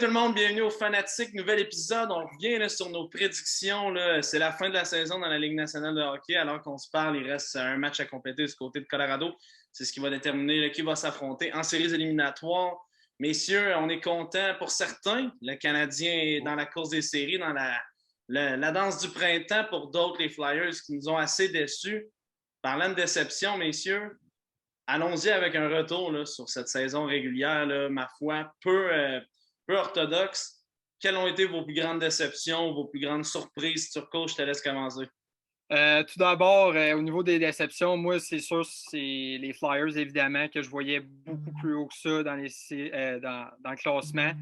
tout le monde, bienvenue au Fanatique, nouvel épisode. On revient là, sur nos prédictions. Là. C'est la fin de la saison dans la Ligue nationale de hockey. Alors qu'on se parle, il reste un match à compléter du côté de Colorado. C'est ce qui va déterminer là, qui va s'affronter en séries éliminatoires. Messieurs, on est contents pour certains. Le Canadien est dans la course des séries, dans la danse du printemps. Pour d'autres, les Flyers qui nous ont assez déçus. Parlant de déception, messieurs, allons-y avec un retour là, sur cette saison régulière, là, ma foi, peu orthodoxe. Quelles ont été vos plus grandes déceptions, vos plus grandes surprises? Turco, je te laisse commencer. Tout d'abord, au niveau des déceptions, moi, c'est sûr, c'est les Flyers, évidemment, que je voyais beaucoup plus haut que ça dans le classement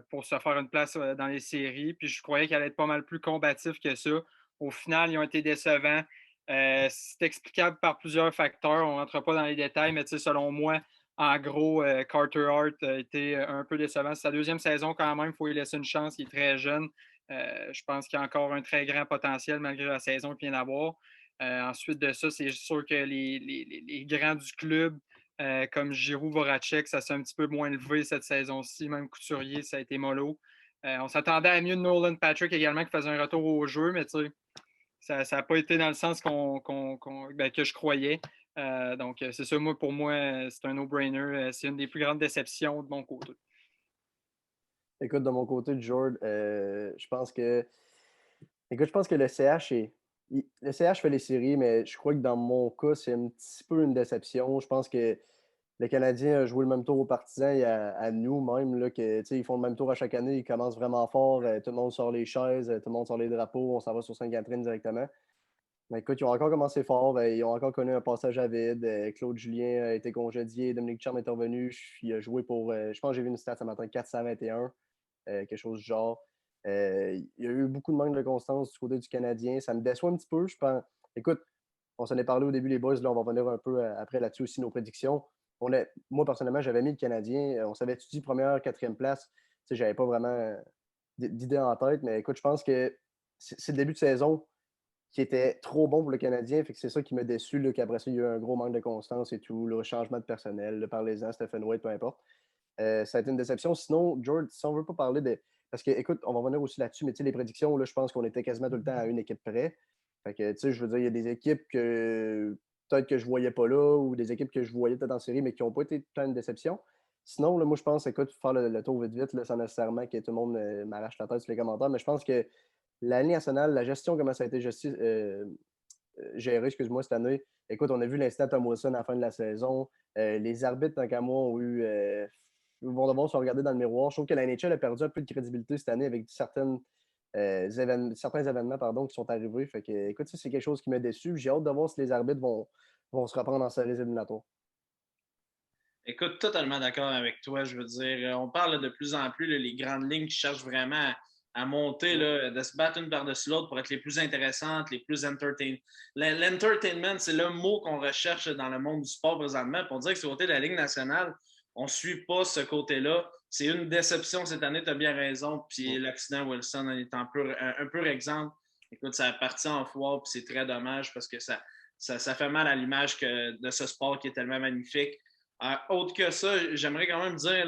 pour se faire une place dans les séries. Puis je croyais qu'elle allait être pas mal plus combatif que ça. Au final, ils ont été décevants. C'est explicable par plusieurs facteurs. On ne rentre pas dans les détails, mais selon moi, en gros, Carter Hart a été un peu décevant. C'est sa deuxième saison quand même, il faut lui laisser une chance, il est très jeune. Je pense qu'il y a encore un très grand potentiel malgré la saison qu'il vient d'avoir. Ensuite de ça, c'est sûr que les grands du club, comme Giroud, Voracek, ça s'est un petit peu moins élevé cette saison-ci. Même Couturier, ça a été mollo. On s'attendait à mieux de Nolan Patrick également qui faisait un retour au jeu, mais ça n'a pas été dans le sens que je croyais. Donc, c'est ça, pour moi, c'est un no-brainer. C'est une des plus grandes déceptions de mon côté. Écoute, de mon côté, George, je pense que le CH le CH fait les séries, mais je crois que dans mon cas, c'est un petit peu une déception. Je pense que le Canadien a joué le même tour aux Partisans et à nous même, là, ils font le même tour à chaque année. Ils commencent vraiment fort. Tout le monde sort les chaises, tout le monde sort les drapeaux. On s'en va sur Sainte-Catherine directement. Mais écoute, ils ont encore commencé fort. Ils ont encore connu un passage à vide. Claude Julien a été congédié. Dominique Charme est revenu. Il a joué pour, je pense que j'ai vu une stat ce matin, 421, quelque chose du genre. Il y a eu beaucoup de manque de constance du côté du Canadien. Ça me déçoit un petit peu. Je pense. Écoute, on s'en est parlé au début, les boys. Là, on va revenir un peu après là-dessus aussi, nos prédictions. Moi, personnellement, j'avais mis le Canadien. On s'avait dit première, quatrième place. J'avais pas vraiment d'idée en tête. Mais écoute, je pense que c'est le début de saison qui était trop bon pour le Canadien. Fait que c'est ça qui m'a déçu, là, qu'après ça, il y a eu un gros manque de constance et tout, le changement de personnel, parlez-en, Stephen White, peu importe. Ça a été une déception. Sinon, George, si on ne veut pas parler de. Parce que, écoute, on va revenir aussi là-dessus, mais les prédictions, là, je pense qu'on était quasiment tout le temps à une équipe près. Fait que, je veux dire, il y a des équipes que peut-être que je ne voyais pas là ou des équipes que je voyais peut-être en série, mais qui n'ont pas été tant une déception. Sinon, là, moi, je pense, écoute, faire le tour vite, là, sans nécessairement que tout le monde m'arrache la tête sur les commentaires, mais je pense que la Ligue nationale, la gestion, comment ça a été géré, excuse-moi, cette année. Écoute, on a vu l'incident Tom Wilson à la fin de la saison. Les arbitres, tant qu'à moi, vont devoir se regarder dans le miroir. Je trouve que la NHL a perdu un peu de crédibilité cette année avec certains événements qui sont arrivés. Fait que, écoute, ça, c'est quelque chose qui m'a déçu. J'ai hâte de voir si les arbitres vont se reprendre en séries éliminatoires. Écoute, totalement d'accord avec toi. Je veux dire, on parle de plus en plus, là, les grandes lignes qui cherchent vraiment à monter, là, de se battre une par-dessus l'autre pour être les plus intéressantes, les plus entertainantes. L'entertainment, c'est le mot qu'on recherche dans le monde du sport présentement. Pour dire que sur le côté de la Ligue nationale, on ne suit pas ce côté-là. C'est une déception cette année, tu as bien raison. Puis l'accident Wilson en est un pur exemple. Écoute, ça a parti en foire, puis c'est très dommage parce que ça fait mal à l'image de ce sport qui est tellement magnifique. Autre que ça, j'aimerais quand même dire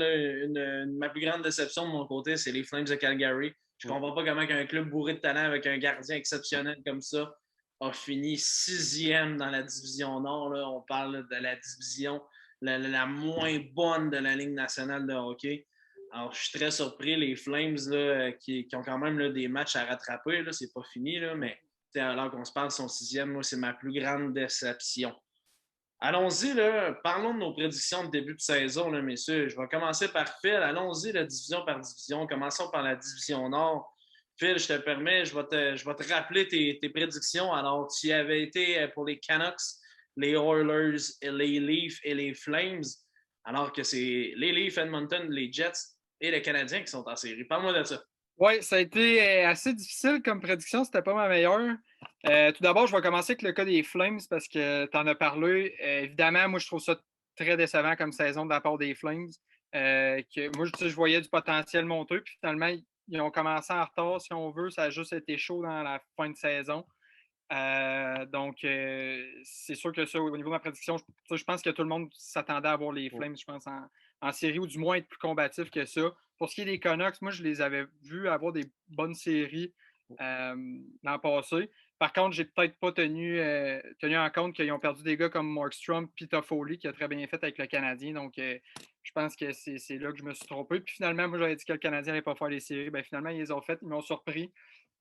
ma plus grande déception de mon côté, c'est les Flames de Calgary. Je ne comprends pas comment un club bourré de talent avec un gardien exceptionnel comme ça a fini 6e dans la division Nord. Là. On parle de la division la moins bonne de la Ligue nationale de hockey. Alors, je suis très surpris. Les Flames là, qui ont quand même là, des matchs à rattraper, là, c'est pas fini, là, mais alors qu'on se parle, son 6e, moi, c'est ma plus grande déception. Allons-y, là. Parlons de nos prédictions de début de saison, là, messieurs. Je vais commencer par Phil. Allons-y, la division par division. Commençons par la division Nord. Phil, je te permets, je vais te rappeler tes prédictions. Alors, tu y avais été pour les Canucks, les Oilers, les Leafs et les Flames, alors que c'est les Leafs, Edmonton, les Jets et les Canadiens qui sont en série. Parle-moi de ça. Oui, ça a été assez difficile comme prédiction. C'était pas ma meilleure. Tout d'abord, je vais commencer avec le cas des Flames parce que tu en as parlé. Évidemment, moi, je trouve ça très décevant comme saison de la part des Flames. Moi, je voyais du potentiel monter, puis finalement, ils ont commencé en retard, si on veut. Ça a juste été chaud dans la fin de saison. Donc, c'est sûr que ça, au niveau de ma prédiction, je pense que tout le monde s'attendait à voir les Flames, je pense, en série, ou du moins être plus combatif que ça. pour ce qui est des Canucks, moi, je les avais vus avoir des bonnes séries l'an passé. Par contre, j'ai peut-être pas tenu en compte qu'ils ont perdu des gars comme Markstrom et Toffoli, qui a très bien fait avec le Canadien. Donc, je pense que c'est là que je me suis trompé. Puis finalement, moi, j'avais dit que le Canadien n'allait pas faire les séries. Ben, finalement, ils les ont faites. Ils m'ont surpris.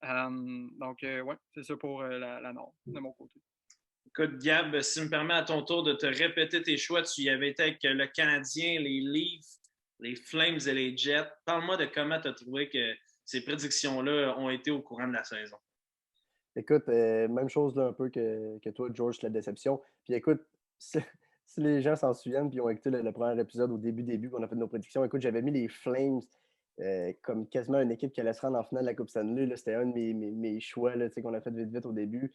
Donc, ouais, c'est ça pour la Nord, de mon côté. Écoute, Gab, si tu me permets à ton tour de te répéter tes choix, tu y avais été avec le Canadien, les Leafs, les Flames et les Jets. Parle-moi de comment tu as trouvé que ces prédictions-là ont été au courant de la saison. Écoute, même chose là, un peu que toi, George, la déception. Puis écoute, si les gens s'en souviennent, puis ont écouté le premier épisode au début, qu'on a fait nos prédictions, écoute, j'avais mis les Flames comme quasiment une équipe qui allait se rendre en finale de la Coupe Stanley. Là, c'était un de mes choix là, qu'on a fait vite au début.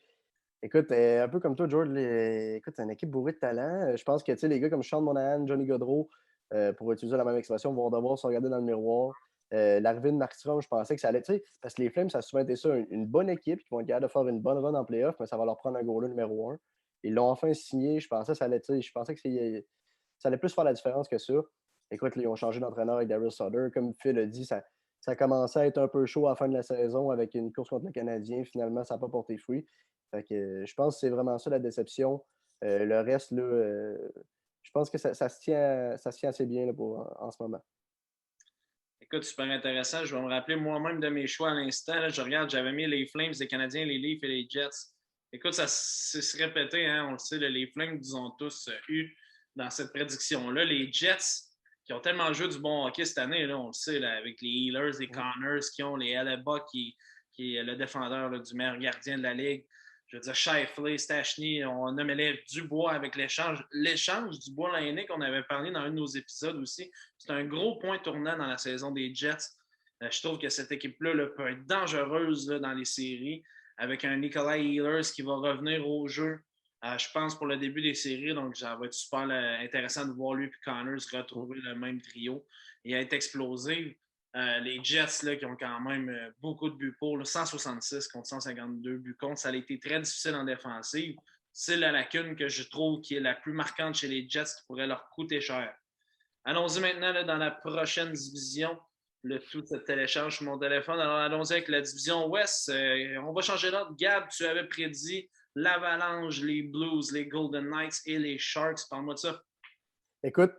Écoute, un peu comme toi, George, écoute, c'est une équipe bourrée de talent. Je pense que les gars comme Sean Monahan, Johnny Gaudreau, pour utiliser la même expression, vont devoir se regarder dans le miroir. L'arrivée de Markstrom, je pensais que ça allait, parce que les Flames, ça a souvent été ça, une bonne équipe qui vont être capables de faire une bonne run en playoff, mais ça va leur prendre un goaler numéro 1. Ils l'ont enfin signé. Je pensais que ça allait, je pensais que ça allait plus faire la différence que ça. Écoute, là, ils ont changé d'entraîneur avec Daryl Sutter. Comme Phil a dit, ça a commencé à être un peu chaud à la fin de la saison avec une course contre le Canadien. Finalement, ça n'a pas porté fruit. Fait que, je pense que c'est vraiment ça la déception. Le reste, là, je pense que ça se tient assez bien là, en ce moment. Écoute, super intéressant. Je vais me rappeler moi-même de mes choix à l'instant. Là, je regarde, j'avais mis les Flames, les Canadiens, les Leafs et les Jets. Écoute, ça c'est se répéter, hein, on le sait, là, les Flames, ils ont tous eu dans cette prédiction-là. Les Jets, qui ont tellement joué du bon hockey cette année, là, on le sait, là, avec les Healers, les Connors, qui ont les Alaba, qui est le défendeur là, du meilleur gardien de la Ligue. Je veux dire, Shifley, Stachny, on nommait Dubois avec l'échange. L'échange Dubois-Lainé qu'on avait parlé dans un de nos épisodes aussi, c'est un gros point tournant dans la saison des Jets. Je trouve que cette équipe-là là, peut être dangereuse là, dans les séries avec un Nikolai Ehlers qui va revenir au jeu, je pense, pour le début des séries. Donc, ça va être super intéressant de voir lui et Connors retrouver le même trio et être explosé. Les Jets là, qui ont quand même beaucoup de buts pour, là, 166 contre 152 buts contre. Ça a été très difficile en défensive. C'est la lacune que je trouve qui est la plus marquante chez les Jets qui pourrait leur coûter cher. Allons-y maintenant là, dans la prochaine division. Le tout se télécharge sur mon téléphone. Alors, allons-y avec la division Ouest. On va changer d'ordre. Gab, tu avais prédit l'Avalanche, les Blues, les Golden Knights et les Sharks. Parle-moi de ça. Écoute,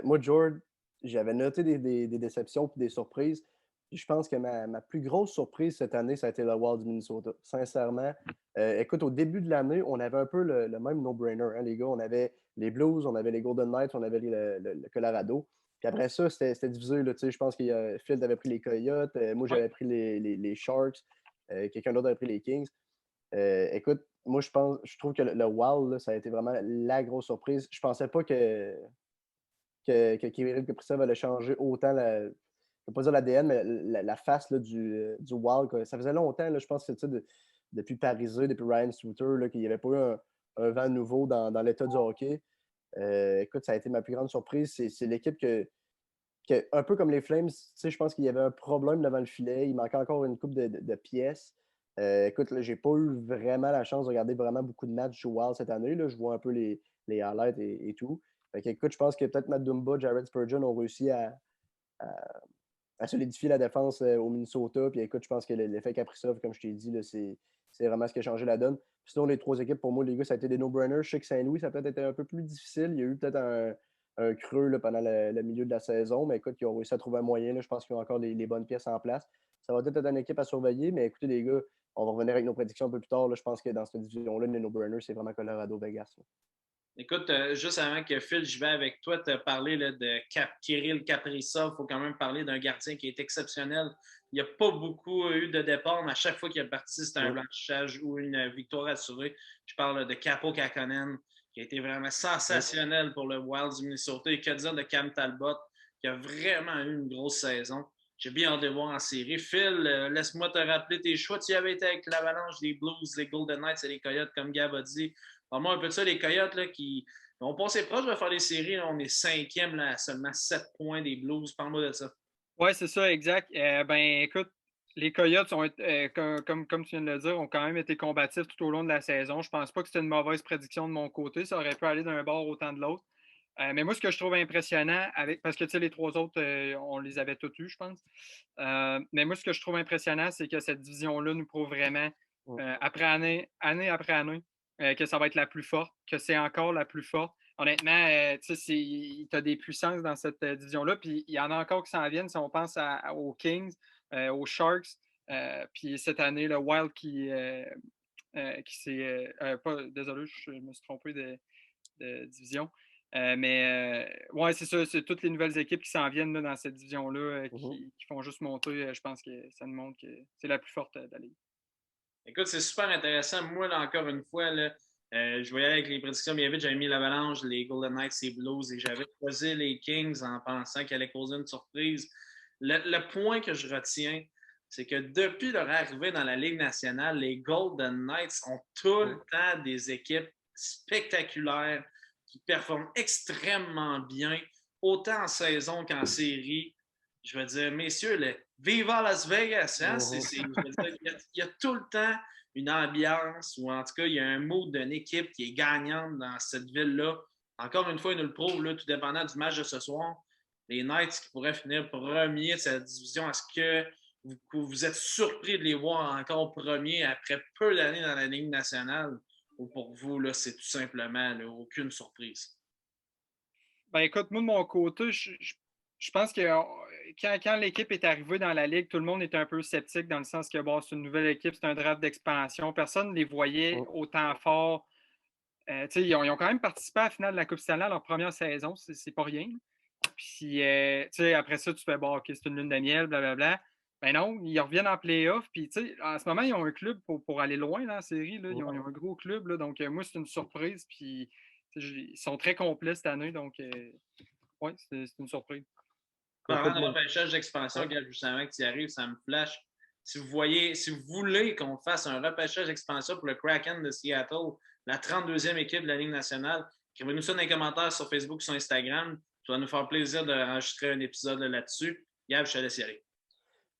moi, George, j'avais noté des déceptions et des surprises. Puis je pense que ma plus grosse surprise cette année, ça a été le Wild du Minnesota. Sincèrement, écoute, au début de l'année, on avait un peu le même no-brainer, hein, les gars. On avait les Blues, on avait les Golden Knights, on avait le Colorado. Puis après ça, c'était divisé. Là, je pense que Phil avait pris les Coyotes, moi Ouais. j'avais pris les Sharks, quelqu'un d'autre avait pris les Kings. Écoute, moi je trouve que le Wild, là, ça a été vraiment la grosse surprise. Je pensais pas que Kirill Kaprizov allait changer autant je ne vais pas dire l'ADN, mais la face là, du Wild. Quoi. Ça faisait longtemps, là, je pense que depuis Parisé, depuis Ryan Suter, qu'il n'y avait pas eu un vent nouveau dans l'état du hockey. Écoute, ça a été ma plus grande surprise. C'est l'équipe un peu comme les Flames, je pense qu'il y avait un problème devant le filet. Il manquait encore une coupe de pièces. Écoute, là, j'ai pas eu vraiment la chance de regarder vraiment beaucoup de matchs du Wild cette année. Là. Je vois un peu les highlights et tout. Fait écoute, je pense que peut-être Matt Dumba, Jared Spurgeon ont réussi à solidifier la défense au Minnesota. Puis écoute, je pense que l'effet Kaprizov, comme je t'ai dit, c'est vraiment ce qui a changé la donne. Puis sinon, les trois équipes, pour moi, les gars, ça a été des no-brainers. Je sais que Saint-Louis, ça a peut-être été un peu plus difficile. Il y a eu peut-être un creux là, pendant le milieu de la saison. Mais écoute, ils ont réussi à trouver un moyen. Là. Je pense qu'ils ont encore les bonnes pièces en place. Ça va peut-être être une équipe à surveiller. Mais écoutez, les gars, on va revenir avec nos prédictions un peu plus tard. Là. Je pense que dans cette division-là, les no-brainers, c'est vraiment Colorado-Vegas. Écoute, juste avant que Phil, je vais avec toi te parler là, de Kirill Kaprizov. Il faut quand même parler d'un gardien qui est exceptionnel. Il n'y a pas beaucoup eu de départ, mais à chaque fois qu'il est parti, c'était un blanchissage ou une victoire assurée. Je parle de Capo Kakkonen, qui a été vraiment sensationnel pour le Wild du Minnesota. Et que dire de Cam Talbot, qui a vraiment eu une grosse saison. J'ai bien hâte de voir en série. Phil, laisse-moi te rappeler tes choix. Tu y avais été avec l'Avalanche, les Blues, les Golden Knights et les Coyotes, comme Gab a dit. Parle-moi un peu de ça, les Coyotes là, qui ont passé proche de faire des séries. Là, on est cinquième là, à seulement 7 points des Blues. Parle-moi de ça. Oui, c'est ça, exact. Ben, écoute, les Coyotes, comme tu viens de le dire, ont quand même été combatifs tout au long de la saison. Je pense pas que c'était une mauvaise prédiction de mon côté. Ça aurait pu aller d'un bord autant de l'autre. Mais moi, ce que je trouve impressionnant, parce que les trois autres, on les avait tous eus, je pense. Mais moi, ce que je trouve impressionnant, c'est que cette division-là nous prouve vraiment, Mm. après année après année, que ça va être la plus forte, que c'est encore la plus forte. Honnêtement, tu as des puissances dans cette division-là, puis il y en a encore qui s'en viennent. Si on pense aux Kings, aux Sharks, puis cette année, le Wild qui s'est. Désolé, je me suis trompé de division. Ouais, c'est ça, c'est toutes les nouvelles équipes qui s'en viennent là, dans cette division-là Mhm. qui font juste monter. Je pense que ça nous montre que c'est la plus forte de la Ligue. Écoute, c'est super intéressant. Moi, là, encore une fois, là, je voyais avec les prédictions bien vite, j'avais mis l'Avalanche, les Golden Knights, les Blues, et j'avais choisi les Kings en pensant qu'elle allait causer une surprise. Le point que je retiens, c'est que depuis leur arrivée dans la Ligue nationale, les Golden Knights ont tout le Mhm. temps des équipes spectaculaires qui performent extrêmement bien, autant en saison qu'en série. Je veux dire, messieurs, Viva Las Vegas! Hein? Mhm. Je veux dire, il y a tout le temps une ambiance, ou en tout cas, il y a un mood d'une équipe qui est gagnante dans cette ville-là. Encore une fois, ils nous le prouvent, là, tout dépendant du match de ce soir. Les Knights qui pourraient finir premier de cette division, est-ce que vous êtes surpris de les voir encore premier après peu d'années dans la Ligue nationale? Ou pour vous, là, c'est tout simplement là, aucune surprise? Ben écoute, moi de mon côté, je pense que quand l'équipe est arrivée dans la Ligue, tout le monde était un peu sceptique dans le sens que bon, c'est une nouvelle équipe, c'est un draft d'expansion. Personne ne les voyait Mhm. autant forts. Ils ont quand même participé à la finale de la Coupe Stanley à leur première saison, c'est pas rien. Puis après ça, tu fais bon, ok, c'est une lune de miel, blablabla. Ben non, ils reviennent en playoff. Puis en ce moment, ils ont un club pour aller loin dans la série. Là. Ils ont un gros club. Là, donc moi, c'est une surprise. Puis ils sont très complets cette année. Donc ouais, c'est une surprise. Parlant Écoute, de moi, repêchage d'expansion, ouais. regarde, justement que tu y arrives, ça me flash. Si vous voulez qu'on fasse un repêchage d'expansion pour le Kraken de Seattle, la 32e équipe de la Ligue nationale, écrivez-nous ça dans les commentaires sur Facebook ou sur Instagram. Ça va nous faire plaisir d'enregistrer un épisode là-dessus. Gab, je te laisse y aller.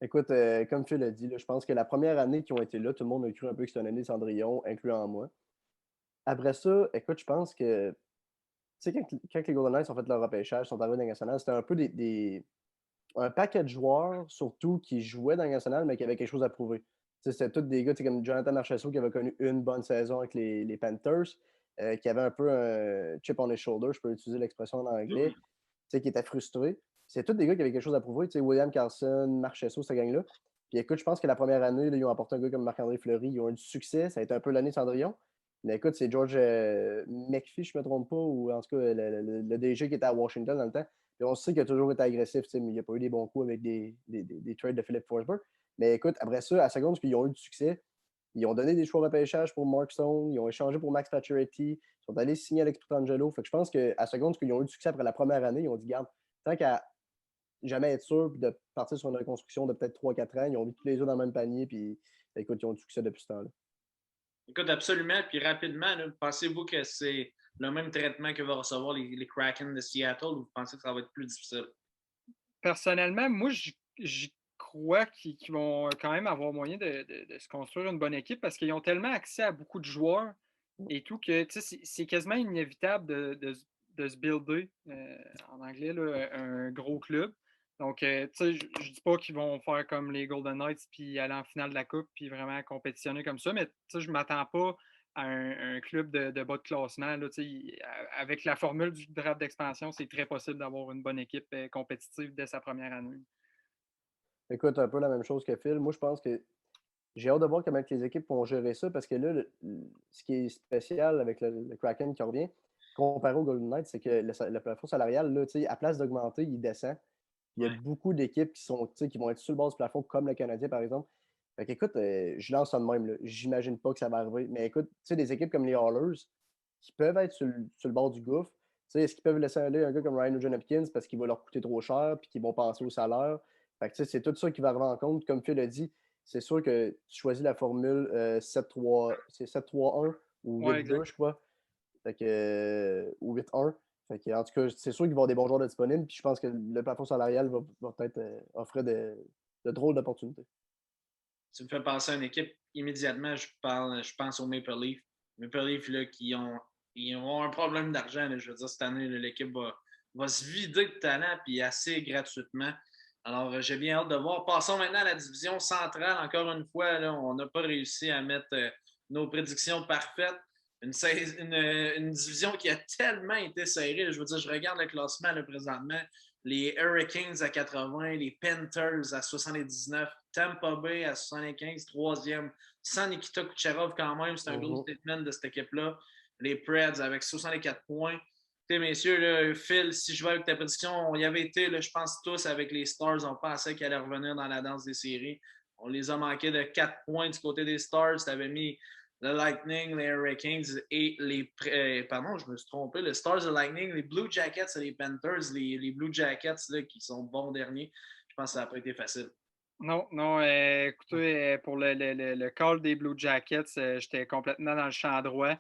Écoute, comme Phil l'a dit, là, je pense que la première année qu'ils ont été là, tout le monde a cru un peu que c'était une année Cendrillon, incluant moi. Après ça, écoute, je pense que, tu sais, quand les Golden Knights ont fait leur repêchage, sont arrivés dans la nationale, c'était un peu un paquet de joueurs, surtout, qui jouaient dans la nationale, mais qui avaient quelque chose à prouver. Tu sais, c'était tous des gars comme Jonathan Marchessault qui avait connu une bonne saison avec les Panthers, qui avait un peu un chip on his shoulder, je peux utiliser l'expression en anglais, tu sais, qui était frustré. C'est tous des gars qui avaient quelque chose à prouver. Tu sais, William Carlson, Marchessault, cette gang-là. Puis écoute, je pense que la première année, là, ils ont apporté un gars comme Marc-André Fleury. Ils ont eu du succès. Ça a été un peu l'année Cendrillon. Mais écoute, c'est George McPhee, je ne me trompe pas, ou en tout cas le DG qui était à Washington dans le temps. Puis on sait qu'il a toujours été agressif, mais il n'y a pas eu des bons coups avec des trades de Philip Forsberg. Mais écoute, après ça, à la seconde, qu'ils ont eu du succès, ils ont donné des choix de repêchage pour Mark Stone, ils ont échangé pour Max Pacioretty, ils sont allés signer Alex Pietrangelo. Fait que je pense qu'à la seconde, qu'ils ont eu du succès après la première année, ils ont dit, garde, tant qu'à jamais être sûr puis de partir sur une reconstruction de peut-être 3-4 ans, ils ont mis tous les œufs dans le même panier, puis écoute, ils ont eu du succès depuis ce temps-là. Écoute, absolument. Puis rapidement, là, pensez-vous que c'est le même traitement que vont recevoir les Kraken de Seattle ou vous pensez que ça va être plus difficile? Personnellement, moi, j'y crois qu'ils vont quand même avoir moyen de se construire une bonne équipe parce qu'ils ont tellement accès à beaucoup de joueurs et tout que c'est quasiment inévitable de se builder, en anglais, là, un gros club. Donc, je ne dis pas qu'ils vont faire comme les Golden Knights puis aller en finale de la Coupe puis vraiment compétitionner comme ça, mais je ne m'attends pas à un club de bas de classement. Là, avec la formule du draft d'expansion, c'est très possible d'avoir une bonne équipe compétitive dès sa première année. Écoute, un peu la même chose que Phil. Moi, je pense que j'ai hâte de voir comment les équipes vont gérer ça parce que là, ce qui est spécial avec le Kraken qui revient, comparé au Golden Knights, c'est que le plafond salarial, là, à place d'augmenter, il descend. Il y a Ouais. beaucoup d'équipes qui vont être sur le bas du plafond, comme le Canadien, par exemple. Fait qu'écoute, je lance ça de même. J'imagine pas que ça va arriver. Mais écoute, tu sais, des équipes comme les Oilers qui peuvent être sur le bord du gouffre, est-ce qu'ils peuvent laisser aller un gars comme Ryan Nugent-Hopkins parce qu'il va leur coûter trop cher puis qu'ils vont penser au salaire? Fait que, c'est tout ça qui va arriver en compte. Comme Phil a dit, c'est sûr que tu choisis la formule 7-3, c'est 7-3-1 ou Ouais, 8-2, exact. je crois. Fait que, ou 8-1. Fait que, en tout cas, c'est sûr qu'il va y avoir des bons joueurs disponibles. Puis je pense que le plafond salarial va peut-être offrir de drôles d'opportunités. Tu me fais penser à une équipe immédiatement, je pense aux Maple Leafs. Maple Leafs là, qui ont ils ont un problème d'argent. Je veux dire, cette année, l'équipe va se vider de talent puis assez gratuitement. Alors, j'ai bien hâte de voir. Passons maintenant à la division centrale. Encore une fois, là, on n'a pas réussi à mettre nos prédictions parfaites. Une division qui a tellement été serrée. Je veux dire, je regarde le classement là, présentement. Les Hurricanes à 80, les Panthers à 79, Tampa Bay à 75, troisième, sans Nikita Kucherov quand même. C'est un gros statement de cette équipe-là. Les Preds avec 64 points. Messieurs, là, Phil, si je vais avec ta prédiction, on y avait été, là, je pense tous avec les Stars, on pensait qu'ils allaient revenir dans la danse des séries. On les a manqués de 4 points du côté des Stars. Tu avais mis le Lightning, les Hurricanes et les. Pardon, je me suis trompé. Les Stars, le Lightning, les Blue Jackets et les Panthers. Les Blue Jackets là, qui sont bons derniers. Je pense que ça n'a pas été facile. Non, non. Écoutez, pour le call des Blue Jackets, j'étais complètement dans le champ droit.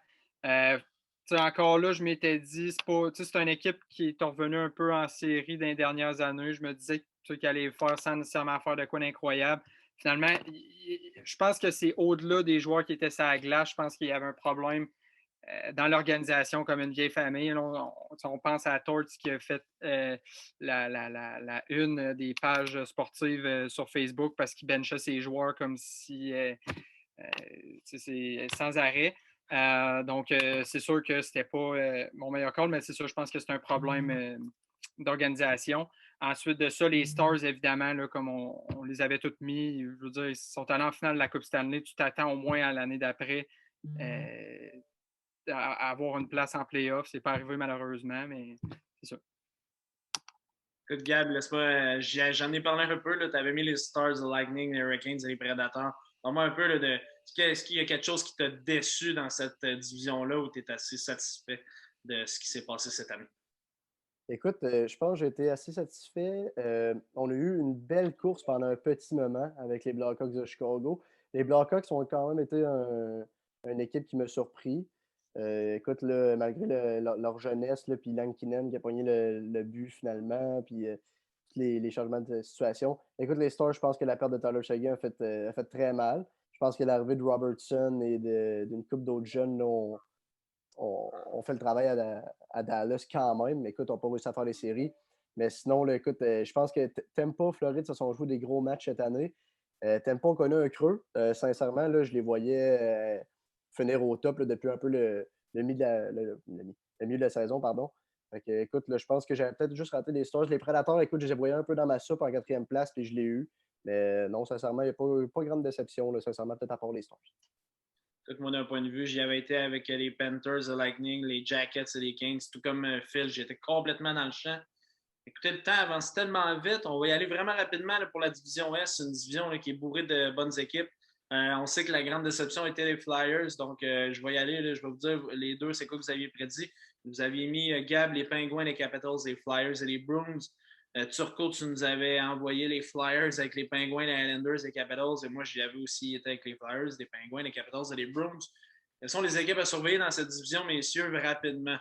Encore là, je m'étais dit, c'est une équipe qui est revenue un peu en série dans les dernières années. Je me disais qu'elle allait faire sans nécessairement faire de quoi d'incroyable. Finalement, je pense que c'est au-delà des joueurs qui étaient sur la glace. Je pense qu'il y avait un problème dans l'organisation comme une vieille famille. On pense à Torts qui a fait la une des pages sportives sur Facebook parce qu'il benchait ses joueurs comme si c'est sans arrêt. Donc, c'est sûr que c'était pas mon meilleur call, mais c'est sûr, je pense que c'est un problème d'organisation. Ensuite de ça, les Stars, évidemment, là, comme on les avait toutes mis, je veux dire, ils sont allés en finale de la Coupe Stanley. Tu t'attends au moins à l'année d'après à avoir une place en playoff. C'est pas arrivé malheureusement, mais c'est ça. Écoute, Gab, laisse-moi. J'en ai parlé un peu. Tu avais mis les Stars, le Lightning, les Hurricanes et les Predators. Parle-moi un peu là, de. Est-ce qu'il y a quelque chose qui t'a déçu dans cette division-là ou tu es assez satisfait de ce qui s'est passé cette année? Écoute, je pense que j'ai été assez satisfait. On a eu une belle course pendant un petit moment avec les Blackhawks de Chicago. Les Blackhawks ont quand même été une équipe qui m'a surpris. Écoute, là, malgré leur jeunesse, puis Lankinen qui a pogné le but finalement, puis tous les changements de situation. Écoute, les Stars, je pense que la perte de Tyler Seguin a fait très mal. Je pense que l'arrivée de Robertson et d'une couple d'autres jeunes là, on fait le travail à Dallas quand même. Mais écoute, on n'a pas réussi à faire les séries. Mais sinon, là, écoute, je pense que Tampa, Floride se sont joués des gros matchs cette année. Tampa, on connaît un creux. Sincèrement, là, je les voyais finir au top là, depuis un peu le milieu de la saison. Pardon. Fait que, écoute, là, je pense que j'avais peut-être juste raté des Stars. Les Prédateurs, écoute, je les voyais un peu dans ma soupe en quatrième place, puis je l'ai eu. Mais non, sincèrement, il n'y a pas grande déception, là, sincèrement, peut-être à part les Stars. Moi, d'un point de vue, j'y avais été avec les Panthers, le Lightning, les Jackets et les Kings. Tout comme Phil, j'étais complètement dans le champ. Écoutez, le temps avance tellement vite. On va y aller vraiment rapidement là, pour la division S. C'est une division là, qui est bourrée de bonnes équipes. On sait que la grande déception était les Flyers. Donc, je vais y aller. Là, je vais vous dire les deux, c'est quoi que vous aviez prédit. Vous aviez mis Gab, les Penguins, les Capitals, les Flyers et les Bruins. Turco, tu nous avais envoyé les Flyers avec les Penguins, les Islanders, les Capitals. Et moi, j'y avais aussi été avec les Flyers, les Penguins, les Capitals et les Bruins. Quelles sont les équipes à surveiller dans cette division, messieurs, rapidement?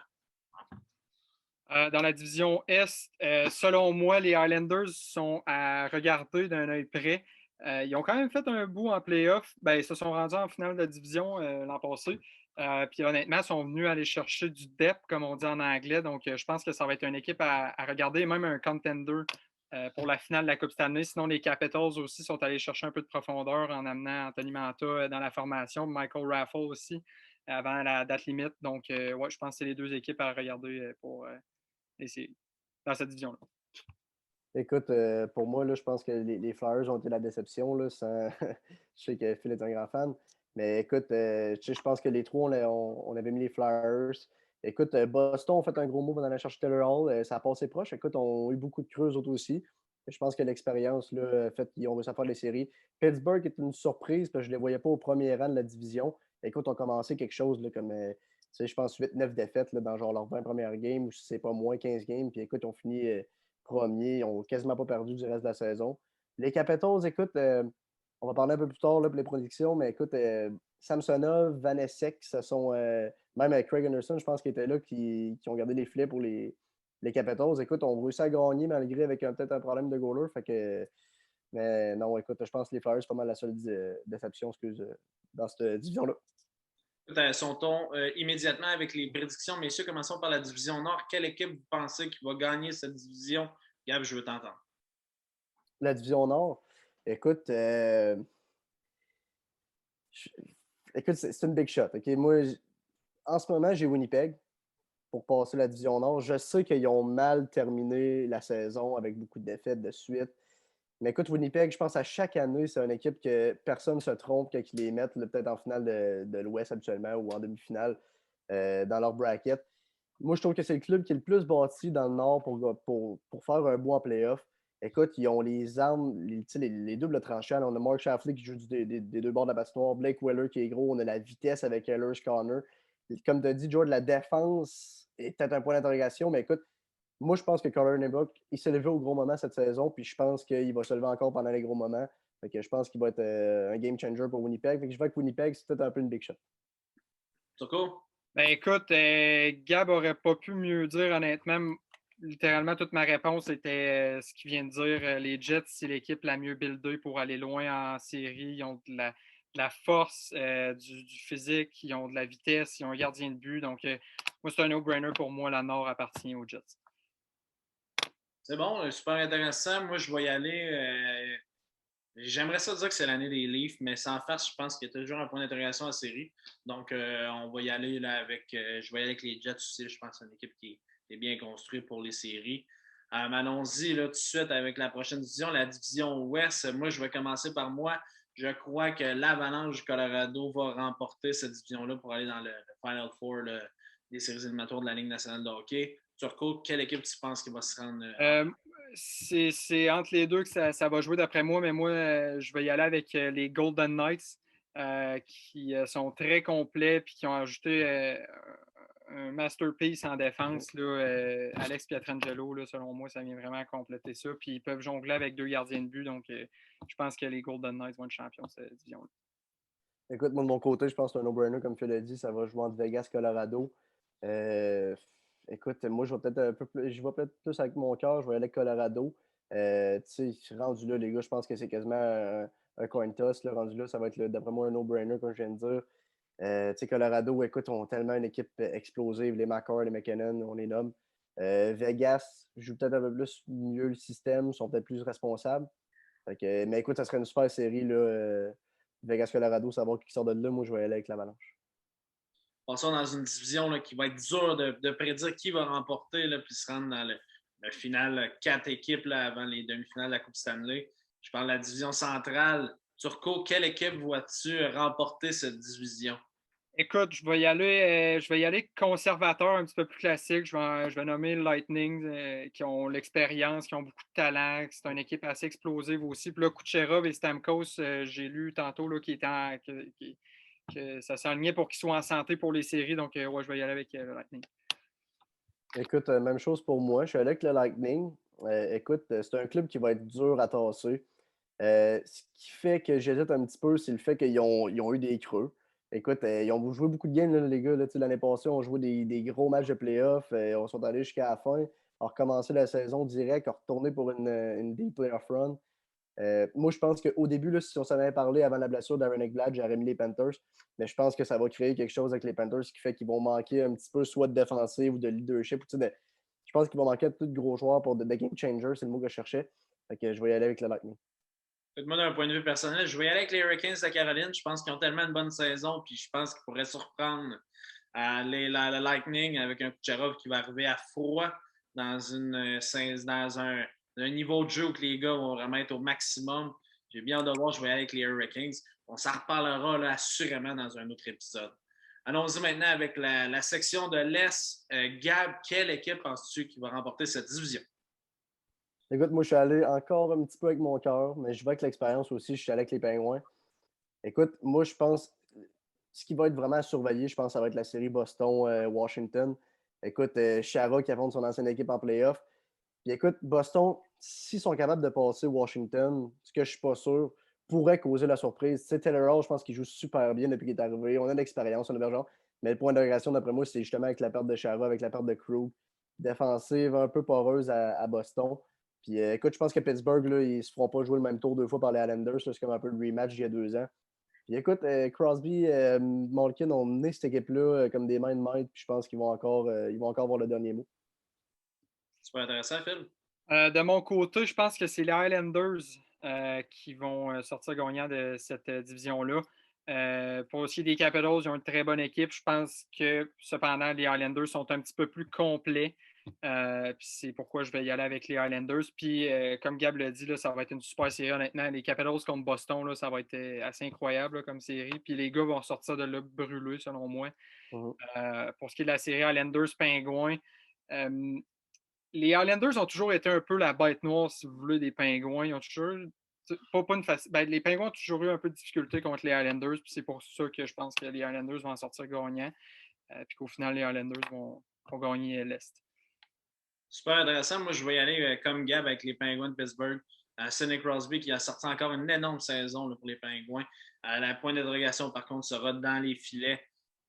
Dans la division Est, selon moi, les Islanders sont à regarder d'un œil près. Ils ont quand même fait un bout en playoff. Ben, ils se sont rendus en finale de division l'an passé. Puis honnêtement, ils sont venus aller chercher du depth, comme on dit en anglais. Donc, je pense que ça va être une équipe à regarder, même un contender pour la finale de la Coupe Stanley. Sinon, les Capitals aussi sont allés chercher un peu de profondeur en amenant Anthony Manta dans la formation, Michael Raffle aussi avant la date limite. Donc, ouais, je pense que c'est les deux équipes à regarder pour dans cette division-là. Écoute, pour moi, là, je pense que les Flyers ont été la déception. Là, sans... je sais que Phil est un grand fan. Mais écoute, je pense que les trois, on avait mis les Flyers. Écoute, Boston a fait un gros move dans la chercher Taylor Hall. Ça a passé proche. Écoute, on a eu beaucoup de creux, autres aussi. Je pense que l'expérience a fait qu'ils ont réussi à faire les séries. Pittsburgh est une surprise parce que je ne les voyais pas au premier rang de la division. Écoute, on a commencé quelque chose là, comme, je pense, 8-9 défaites là, dans genre leurs 20 premières games ou si c'est pas moins 15 games. Puis écoute, on finit premiers. Ils n'ont quasiment pas perdu du reste de la saison. Les Capitals, écoute, on va parler un peu plus tard là, pour les prédictions, mais écoute, Samsonov, Vanessek, ce sont même Craig Anderson, je pense, qui était là, qui ont gardé les filets pour les Capitals. Écoute, on réussit à gagner malgré avec peut-être un problème de goaler. Fait que, mais non, écoute, je pense que les Flyers, c'est pas mal la seule déception dans cette division-là. son ton immédiatement avec les prédictions. Messieurs, commençons par la division Nord. Quelle équipe vous pensez qui va gagner cette division? Gab, je veux t'entendre. La division Nord, écoute, écoute, c'est une big shot. OK? Moi, en ce moment, j'ai Winnipeg pour passer la division Nord. Je sais qu'ils ont mal terminé la saison avec beaucoup de défaites de suite. Mais écoute, Winnipeg, je pense à chaque année, c'est une équipe que personne ne se trompe quand ils les mettent, peut-être en finale de l'Ouest habituellement ou en demi-finale dans leur bracket. Moi, je trouve que c'est le club qui est le plus bâti dans le Nord pour faire un bout en playoff. Écoute, ils ont les armes, les doubles tranchants. On a Mark Shafley qui joue des deux bords de la patinoire, Blake Weller qui est gros, on a la vitesse avec Ehlers Connor. Comme tu as dit, George, la défense est peut-être un point d'interrogation, mais écoute, moi, je pense que Connor Nebok, il s'est levé au gros moment cette saison, puis je pense qu'il va se lever encore pendant les gros moments. Fait que je pense qu'il va être un game changer pour Winnipeg. Fait que je vois que Winnipeg, c'est peut-être un peu une big shot. Turco? Ben écoute, Gab aurait pas pu mieux dire, honnêtement. Littéralement, toute ma réponse était ce qu'il vient de dire. Les Jets, c'est l'équipe la mieux buildée pour aller loin en série. Ils ont de la force, du physique, ils ont de la vitesse, ils ont un gardien de but. Donc, moi, c'est un no-brainer pour moi. La Nord appartient aux Jets. C'est bon, super intéressant. Moi, je vais y aller. J'aimerais ça dire que c'est l'année des Leafs, mais sans farce, je pense qu'il y a toujours un point d'interrogation en série. Donc, on va y aller là, je vais y aller avec les Jets aussi. Je pense que c'est une équipe qui est bien construite pour les séries. Allons-y là, tout de suite avec la prochaine division, la division Ouest. Moi, je vais commencer par moi. Je crois que l'Avalanche du Colorado va remporter cette division-là pour aller dans le Final Four des séries éliminatoires de la Ligue nationale de hockey. Turco, quelle équipe tu penses qui va se rendre C'est entre les deux que ça va jouer d'après moi, mais moi, je vais y aller avec les Golden Knights qui sont très complets et qui ont ajouté un masterpiece en défense. Là, Alex Pietrangelo, là, selon moi, ça vient vraiment compléter ça. Puis ils peuvent jongler avec deux gardiens de but, donc je pense que les Golden Knights vont être champions de cette division-là. Écoute, moi, de mon côté, je pense que c'est un no-brainer, comme tu l'as dit. Ça va jouer entre Vegas, Colorado. Euh, écoute, moi, je vais peut-être un peu plus, je vais peut-être plus avec mon cœur. Je vais aller avec Colorado. Tu sais, rendu là, les gars, je pense que c'est quasiment un coin toss. Là, rendu là, ça va être, d'après moi, un no-brainer, comme je viens de dire. Tu sais, Colorado, écoute, ont tellement une équipe explosive. Les McCarr, les McKinnon, on les nomme. Vegas joue peut-être un peu plus mieux le système, sont peut-être plus responsables. Mais écoute, ça serait une super série, là. Vegas-Colorado, savoir qui sort de là. Moi, je vais aller avec l'Avalanche. Passons dans une division là, qui va être dure de prédire qui va remporter là, puis se rendre dans le final, 4 équipes là, avant les demi-finales de la Coupe Stanley. Je parle de la division centrale. Turco, quelle équipe vois-tu remporter cette division? Écoute, je vais y aller conservateur, un petit peu plus classique. Je vais nommer Lightning, qui ont l'expérience, qui ont beaucoup de talent. C'est une équipe assez explosive aussi. Puis là, Kucherov et Stamkos, j'ai lu tantôt là, que ça s'enlignait pour qu'ils soient en santé pour les séries. Donc, ouais, je vais y aller avec le Lightning. Écoute, même chose pour moi. Je suis allé avec le Lightning. Écoute, c'est un club qui va être dur à tasser. Ce qui fait que j'hésite un petit peu, c'est le fait ils ont eu des creux. Écoute, ils ont joué beaucoup de games, là, les gars. L'année passée, on joué des gros matchs de playoffs. On sont allés jusqu'à la fin. On a recommencé la saison direct, on retourné pour une deep playoff run. Moi, je pense qu'au début, là, si on s'en avait parlé avant la blessure d'Aaron Ekblad, j'aurais mis les Panthers. Mais je pense que ça va créer quelque chose avec les Panthers qui fait qu'ils vont manquer un petit peu soit de défensive ou de leadership. Je pense qu'ils vont manquer de plus de gros joueurs pour de game changer, c'est le mot que je cherchais. Fait que je vais y aller avec le Lightning. Moi, d'un point de vue personnel, je vais y aller avec les Hurricanes de Caroline. Je pense qu'ils ont tellement une bonne saison, puis je pense qu'ils pourraient surprendre le Lightning avec un Kucherov qui va arriver à froid dans un niveau de jeu où les gars vont vraiment être au maximum. J'ai bien hâte de voir, je vais y aller avec les Hurricanes. On s'en reparlera là, assurément dans un autre épisode. Allons-y maintenant avec la section de l'Est. Gab, quelle équipe penses-tu qui va remporter cette division? Écoute, moi, je suis allé encore un petit peu avec mon cœur, mais je vais avec l'expérience aussi. Je suis allé avec les Pingouins. Écoute, moi, je pense ce qui va être vraiment surveillé, je pense, ça va être la série Boston-Washington. Écoute, Chara qui affronte son ancienne équipe en playoff. Puis écoute, Boston, s'ils sont capables de passer Washington, ce que je suis pas sûr, pourrait causer la surprise. Tu sais, Taylor Hall, je pense qu'il joue super bien depuis qu'il est arrivé. On a de l'expérience, on a genre. Mais le point d'interrogation, d'après moi, c'est justement avec la perte de Chara, avec la perte de Krug. Défensive un peu poreuse à Boston. Puis écoute, je pense que Pittsburgh, là, ils ne se feront pas jouer le même tour 2 fois par les Islanders. C'est comme un peu le rematch d'il y a 2 ans. Puis écoute, Crosby, Malkin ont mené cette équipe-là comme des mains de maître, puis je pense qu'ils vont encore avoir le dernier mot. Super intéressant, Phil. De mon côté, je pense que c'est les Highlanders qui vont sortir gagnants de cette division-là. Pour ce qui est des Capitals, ils ont une très bonne équipe. Je pense que cependant, les Highlanders sont un petit peu plus complets. Puis c'est pourquoi je vais y aller avec les Highlanders. Puis comme Gab l'a dit, là, ça va être une super série honnêtement. Les Capitals contre Boston, là, ça va être assez incroyable là, comme série. Puis les gars vont sortir de là brûlés, selon moi. Pour ce qui est de la série Highlanders-Pingouins, les Highlanders ont toujours été un peu la bête noire, si vous voulez, des Pingouins. Ils ont toujours. Les Pingouins ont toujours eu un peu de difficulté contre les Highlanders, puis c'est pour ça que je pense que les Highlanders vont en sortir gagnants, puis qu'au final, les Highlanders vont gagner l'Est. Super intéressant. Moi, je vais y aller comme Gab avec les Penguins de Pittsburgh. Sidney Crosby qui a sorti encore une énorme saison là, pour les Penguins. La pointe d'interrogation, par contre, sera dans les filets.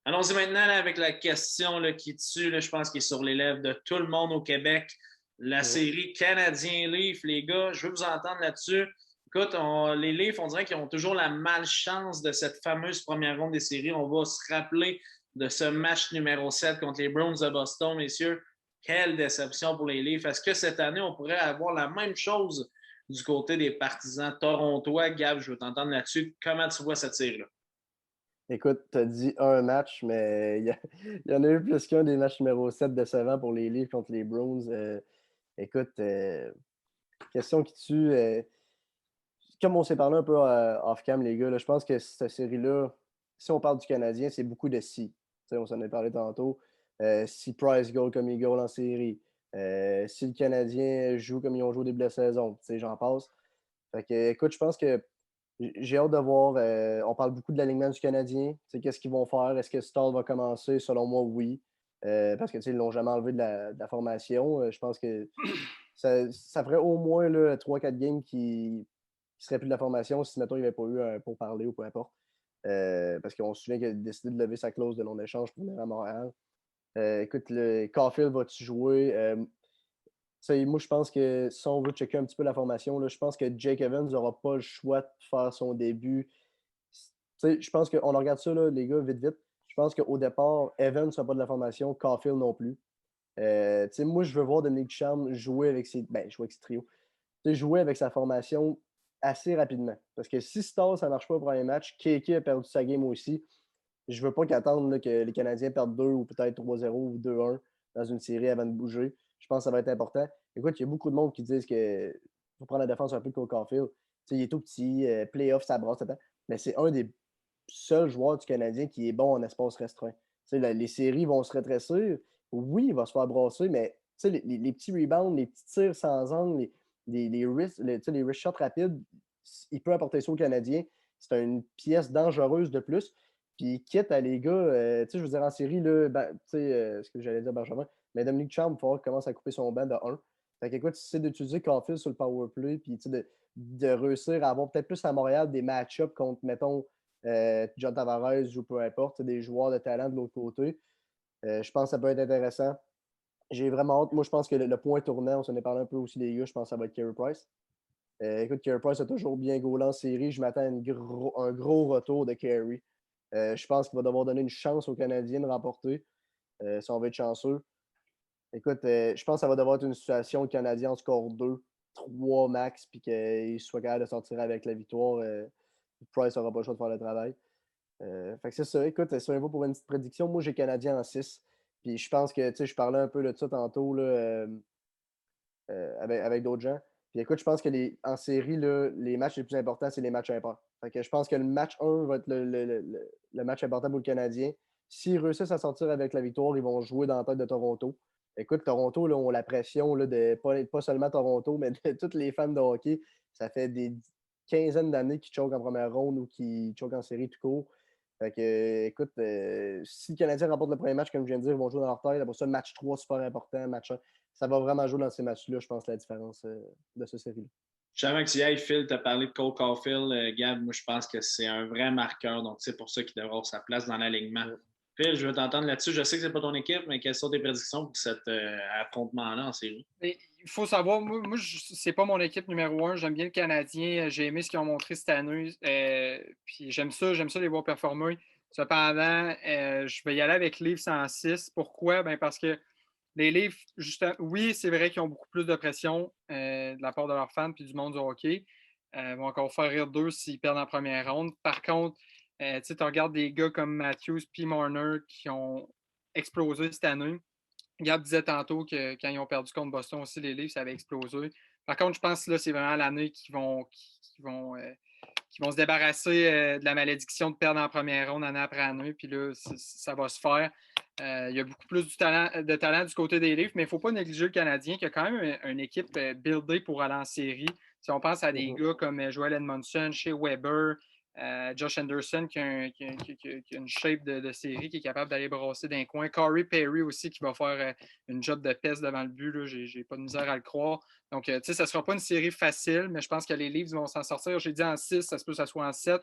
Allons-y maintenant là, avec la question là, qui tue, là, je pense, qui est sur les lèvres de tout le monde au Québec. La série Canadien-Leafs, les gars, je veux vous entendre là-dessus. Écoute, les Leafs, on dirait qu'ils ont toujours la malchance de cette fameuse première ronde des séries. On va se rappeler de ce match numéro 7 contre les Bruins de Boston, messieurs. Quelle déception pour les Leafs. Est-ce que cette année, on pourrait avoir la même chose du côté des partisans torontois? Gab, je veux t'entendre là-dessus. Comment tu vois cette série-là? Écoute, tu as dit un match, mais il y en a eu plus qu'un des matchs numéro 7 décevants pour les Leafs contre les Bruins. Écoute, question qui tue. Comme on s'est parlé un peu off-cam, les gars, là, je pense que cette série-là, si on parle du Canadien, c'est beaucoup de si. On s'en a parlé tantôt. Si Price goal comme il goal en série. Si le Canadien joue comme ils ont joué au début de la saison. J'en passe. Fait que, écoute, je pense que j'ai hâte de voir. On parle beaucoup de l'alignement du Canadien. Qu'est-ce qu'ils vont faire? Est-ce que Stall va commencer? Selon moi, oui. Parce qu'ils ne l'ont jamais enlevé de la formation. Je pense que ça ferait au moins 3-4 games qui ne seraient plus de la formation si, mettons, il n'y avait pas eu un pourparler ou peu importe. Parce qu'on se souvient qu'il a décidé de lever sa clause de non-échange pour venir à Montréal. Écoute, le Caulfield va-tu jouer? Moi, je pense que si on veut checker un petit peu la formation, là, je pense que Jake Evans n'aura pas le choix de faire son début. Je pense qu'on regarde ça, là, les gars, vite, vite. Je pense qu'au départ, Evans ne sera pas de la formation, Caulfield non plus. Moi, je veux voir Dominique Ducharme jouer avec ses trio. Jouer avec sa formation assez rapidement. Parce que si Star, ça ne marche pas au premier match, Keke a perdu sa game aussi. Je ne veux pas qu'attendre que les Canadiens perdent 2 ou peut-être 3-0 ou 2-1 dans une série avant de bouger. Je pense que ça va être important. Écoute, il y a beaucoup de monde qui disent qu'il faut prendre la défense un peu comme Caulfield. Il est tout petit, playoff, ça brasse, mais c'est un des seuls joueurs du Canadien qui est bon en espace restreint. Les séries vont se rétrécir. Oui, il va se faire brasser, mais les petits rebounds, les petits tirs sans angle, les wrist shots rapides, il peut apporter ça aux Canadiens. C'est une pièce dangereuse de plus. Puis quitte à les gars, je veux dire, en série, là, ce que j'allais dire Benjamin, mais Dominique Ducharme, il va falloir qu'il commence à couper son banc de 1. Fait qu'écoute, si c'est d'utiliser Caulfield sur le powerplay, puis de réussir à avoir peut-être plus à Montréal des match-ups contre, mettons, John Tavares ou peu importe, des joueurs de talent de l'autre côté, je pense que ça peut être intéressant. J'ai vraiment hâte. Moi, je pense que le point tournant, on s'en est parlé un peu aussi, les gars, je pense que ça va être Carey Price. Écoute, Carey Price a toujours bien gaulé en série. Je m'attends à un gros retour de Carey. Je pense qu'il va devoir donner une chance aux Canadiens de remporter, si on veut être chanceux. Écoute, je pense que ça va devoir être une situation où le Canadien en score 2, 3 max, puis qu'il soit capable de sortir avec la victoire. Price n'aura pas le choix de faire le travail. Fait que c'est ça. Écoute, c'est un peu pour une petite prédiction. Moi, j'ai Canadien en 6. Puis je pense que, je parlais un peu de ça tantôt là, avec d'autres gens. Puis écoute, je pense que en série, là, les matchs les plus importants, c'est les matchs impairs. Fait que je pense que le match 1 va être le match important pour le Canadien. S'ils réussissent à sortir avec la victoire, ils vont jouer dans la tête de Toronto. Écoute, Toronto, là, ont la pression là, de pas seulement Toronto, mais de tous les fans de hockey. Ça fait des quinzaines d'années qu'ils choquent en première ronde ou qu'ils choquent en série tout court. Fait que, écoute, si le Canadien remporte le premier match, comme je viens de dire, ils vont jouer dans leur tête. Après ça, match 3, super important. Match 1, ça va vraiment jouer dans ces matchs-là, je pense, la différence de ce série-là. Jamais que tu y ailles, Phil, tu as parlé de Cole Caulfield. Gab, moi, je pense que c'est un vrai marqueur. Donc, c'est pour ça qu'il devra avoir sa place dans l'alignement. Phil, je veux t'entendre là-dessus. Je sais que c'est pas ton équipe, mais quelles sont tes prédictions pour cet affrontement-là en série? Mais il faut savoir, c'est pas mon équipe numéro un. J'aime bien le Canadien. J'ai aimé ce qu'ils ont montré cette année. Puis j'aime ça les voir performer. Cependant, je vais y aller avec Leafs en 6. Pourquoi? Ben parce que les Leafs, oui, c'est vrai qu'ils ont beaucoup plus de pression de la part de leurs fans puis du monde du hockey. Ils vont encore faire rire d'eux s'ils perdent en première ronde. Par contre, tu regardes des gars comme Matthews puis Marner qui ont explosé cette année. Gab disait tantôt que quand ils ont perdu contre Boston aussi, les Leafs, ça avait explosé. Par contre, je pense que là, c'est vraiment l'année qui vont se débarrasser de la malédiction de perdre en première ronde année après année. Puis là, ça va se faire. Il y a beaucoup plus de talent du côté des Leafs, mais il ne faut pas négliger le Canadien qui a quand même une équipe buildée pour aller en série. Si on pense à des gars comme Joel Edmondson, Shea Weber, Josh Anderson qui a une shape de série, qui est capable d'aller brasser d'un coin. Corey Perry aussi qui va faire une job de peste devant le but. J'ai pas de misère à le croire. Donc, tu sais, ça ne sera pas une série facile, mais je pense que les Leafs vont s'en sortir. J'ai dit en 6, ça se peut que ça soit en 7.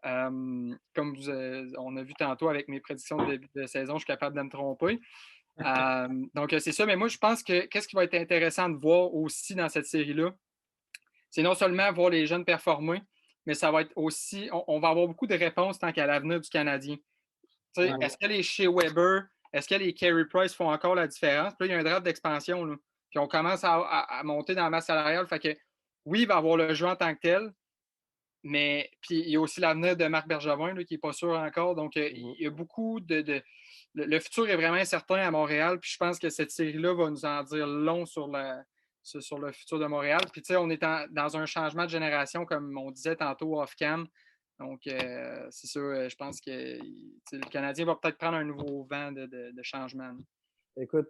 Comme on a vu tantôt avec mes prédictions de début de saison, je suis capable de me tromper. Donc, c'est ça. Mais moi, je pense que qu'est-ce qui va être intéressant de voir aussi dans cette série-là, c'est non seulement voir les jeunes performer, mais ça va être aussi, on va avoir beaucoup de réponses tant qu'à l'avenir du Canadien. Ouais. Est-ce que les Shea Weber, est-ce que les Carey Price font encore la différence? Puis là, il y a un draft d'expansion. Là. Puis on commence à monter dans la masse salariale. Fait que oui, il va avoir le jeu en tant que tel, mais puis il y a aussi l'avenir de Marc Bergevin là, qui n'est pas sûr encore. Donc, il y a beaucoup le futur est vraiment incertain à Montréal. Puis je pense que cette série-là va nous en dire long sur le futur de Montréal. Puis tu sais, on est dans un changement de génération, comme on disait tantôt off-cam. Donc, c'est sûr, je pense que le Canadien va peut-être prendre un nouveau vent de changement. Écoute,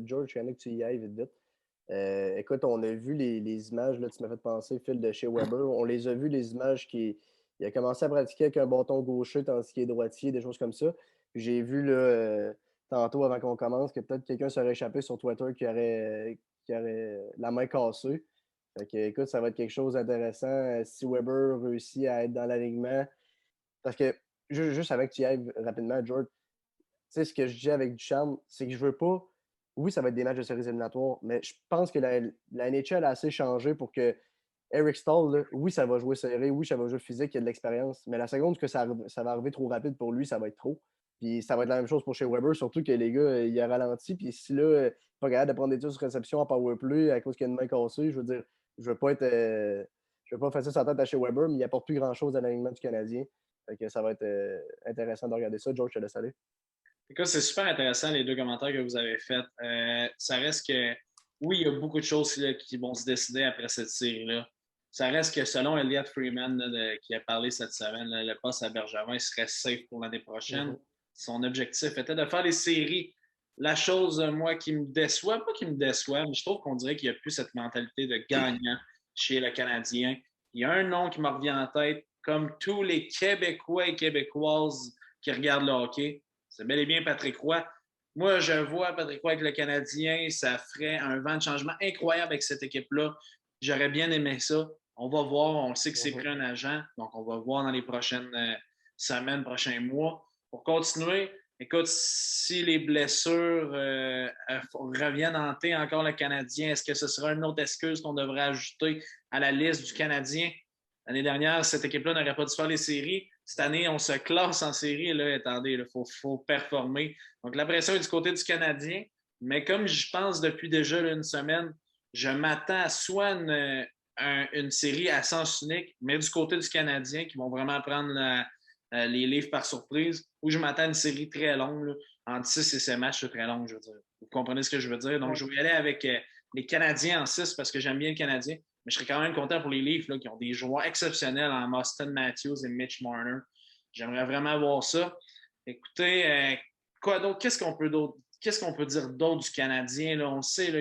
George, je connais que tu y ailles vite, vite. Écoute, on a vu les images, là, tu m'as fait penser, Phil, de chez Weber. On les a vues, les images il a commencé à pratiquer avec un bâton gaucher tandis qu'il est droitier, des choses comme ça. Puis j'ai vu là, tantôt, avant qu'on commence, que peut-être quelqu'un serait échappé sur Twitter qui aurait la main cassée. Fait que, écoute, ça va être quelque chose d'intéressant si Weber réussit à être dans l'alignement. Parce que, juste avec que tu y ailles rapidement, George, tu sais, ce que je dis avec Ducharme, c'est que je veux pas. Oui, ça va être des matchs de séries éliminatoires, mais je pense que la NHL a assez changé pour que Eric Stahl, là, oui, ça va jouer serré, oui, ça va jouer physique, il y a de l'expérience, mais la seconde que ça va arriver trop rapide pour lui, ça va être trop. Puis ça va être la même chose pour chez Weber, surtout que les gars, il a ralenti. Puis si là, pas capable de prendre des tirs sur réception en powerplay à cause qu'il y a une main cassée, je veux dire, je veux pas être. Je veux pas faire ça sur la tête à chez Weber, mais il apporte plus grand-chose à l'alignement du Canadien. Fait que ça va être intéressant de regarder ça. George, je te laisse aller. Écoute, c'est super intéressant les deux commentaires que vous avez faits. Ça reste que, oui, il y a beaucoup de choses là, qui vont se décider après cette série-là. Ça reste que selon Elliott Freeman, là, qui a parlé cette semaine, là, le poste à Bergevin serait safe pour l'année prochaine. Son objectif était de faire les séries. La chose, moi, qui me déçoit, pas qui me déçoit, mais je trouve qu'on dirait qu'il n'y a plus cette mentalité de gagnant chez le Canadien. Il y a un nom qui me revient en tête, comme tous les Québécois et Québécoises qui regardent le hockey. C'est bel et bien Patrick Roy. Moi, je vois Patrick Roy avec le Canadien. Ça ferait un vent de changement incroyable avec cette équipe-là. J'aurais bien aimé ça. On va voir. On sait que c'est pris un agent. Donc, on va voir dans les prochaines semaines, prochains mois. Pour continuer, écoute, si les blessures reviennent hanter encore le Canadien, est-ce que ce sera une autre excuse qu'on devrait ajouter à la liste du Canadien? L'année dernière, cette équipe-là n'aurait pas dû faire les séries. Cette année, on se classe en série. Là, attendez, il faut performer. Donc, la pression est du côté du Canadien. Mais comme je pense depuis déjà une semaine, je m'attends à soit une série à sens unique, mais du côté du Canadien, qui vont vraiment prendre les livres par surprise, ou je m'attends à une série très longue. Là, entre 6 et 7 matchs, c'est très long, je veux dire. Vous comprenez ce que je veux dire? Donc, je vais y aller avec les Canadiens en 6 parce que j'aime bien le Canadien. Mais je serais quand même content pour les Leafs là, qui ont des joueurs exceptionnels en Austin Matthews et Mitch Marner. J'aimerais vraiment voir ça. Écoutez, quoi d'autre? Qu'est-ce qu'on peut dire d'autre du Canadien? Là? On le sait, là,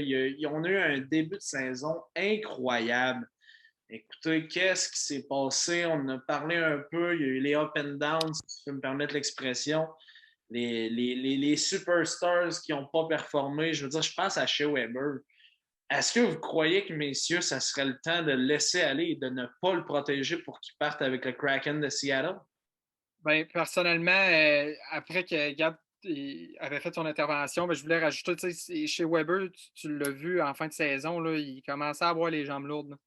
on a eu un début de saison incroyable. Écoutez, qu'est-ce qui s'est passé? On en a parlé un peu. Il y a eu les up and downs, si tu peux me permettre l'expression. Les superstars qui n'ont pas performé. Je veux dire, je pense à Shea Weber. Est-ce que vous croyez que, messieurs, ça serait le temps de le laisser aller et de ne pas le protéger pour qu'il parte avec le Kraken de Seattle? Ben, personnellement, après que Gab avait fait son intervention, ben, je voulais rajouter, tu sais, chez Weber, tu l'as vu en fin de saison, là, il commençait à avoir les jambes lourdes. Là.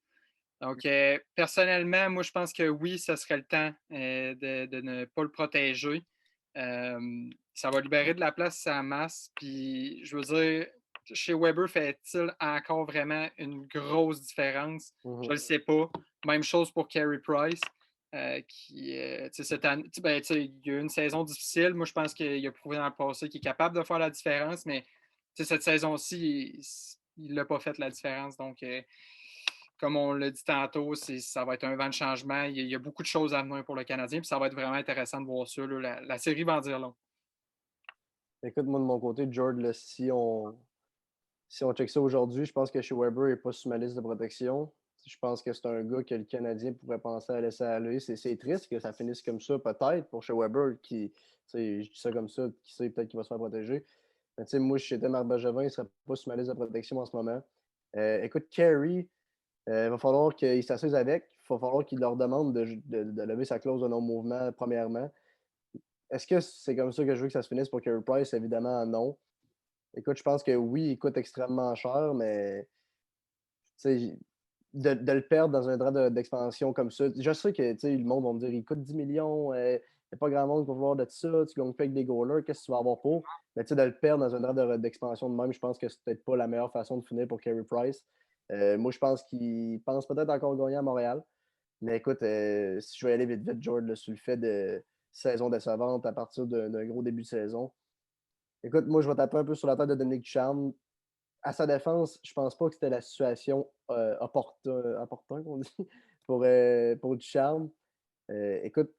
Donc, personnellement, moi, je pense que oui, ce serait le temps de ne pas le protéger. Ça va libérer de la place à sa masse. Puis, je veux dire, chez Weber, fait-il encore vraiment une grosse différence? Je ne le sais pas. Même chose pour Carey Price. Cette année, ben, il y a eu une saison difficile. Moi, je pense qu'il a prouvé dans le passé qu'il est capable de faire la différence, mais cette saison-ci, il ne l'a pas fait la différence. Donc, comme on l'a dit tantôt, ça va être un vent de changement. Il y a beaucoup de choses à venir pour le Canadien, puis ça va être vraiment intéressant de voir ça. Là. La série va en dire long. Écoute, moi, de mon côté, George, là, si on check ça aujourd'hui, je pense que chez Weber, il n'est pas sur ma liste de protection. Je pense que c'est un gars que le Canadien pourrait penser à laisser aller. C'est triste que ça finisse comme ça, peut-être, pour chez Weber, je dis ça comme ça, qui sait, peut-être qu'il va se faire protéger. Mais moi, si j'étais Marc Bergevin, il ne serait pas sur ma liste de protection en ce moment. Écoute, Carey, il va falloir qu'il s'assise avec. Il va falloir qu'il leur demande de lever sa clause de non-mouvement, premièrement. Est-ce que c'est comme ça que je veux que ça se finisse pour Carey Price? Évidemment, non. Écoute, je pense que oui, il coûte extrêmement cher, mais de le perdre dans un draft d'expansion comme ça, je sais que le monde va me dire il coûte 10 millions, il n'y a pas grand monde qui va vouloir de ça, tu gagnes pas avec des goalers, qu'est-ce que tu vas avoir pour? Mais de le perdre dans un draft d'expansion de même, je pense que c'est peut-être pas la meilleure façon de finir pour Carey Price. Moi, je pense qu'il pense peut-être encore gagner à Montréal. Mais écoute, si je vais aller vite, vite, George, là, sur le fait de saison décevante à partir d'un gros début de saison. Écoute, moi, je vais taper un peu sur la tête de Dominique Ducharme. À sa défense, je pense pas que c'était la situation opportune qu'on dit, pour Ducharme. Écoute,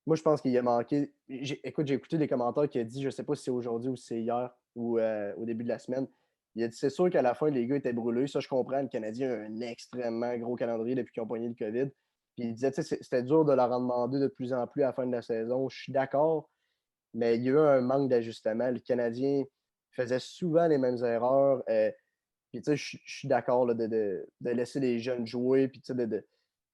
moi, je pense qu'il a manqué. Écoute, j'ai écouté les commentaires qui a dit, je sais pas si c'est aujourd'hui ou si c'est hier ou au début de la semaine. Il a dit c'est sûr qu'à la fin, les gars étaient brûlés. Ça, je comprends. Le Canadien a un extrêmement gros calendrier depuis qu'ils ont pogné le COVID. Puis il disait, tu sais, c'était dur de leur en demander de plus en plus à la fin de la saison. Je suis d'accord, mais il y a eu un manque d'ajustement. Le Canadien faisait souvent les mêmes erreurs. Puis, tu sais, je suis d'accord de laisser les jeunes jouer, puis, tu sais,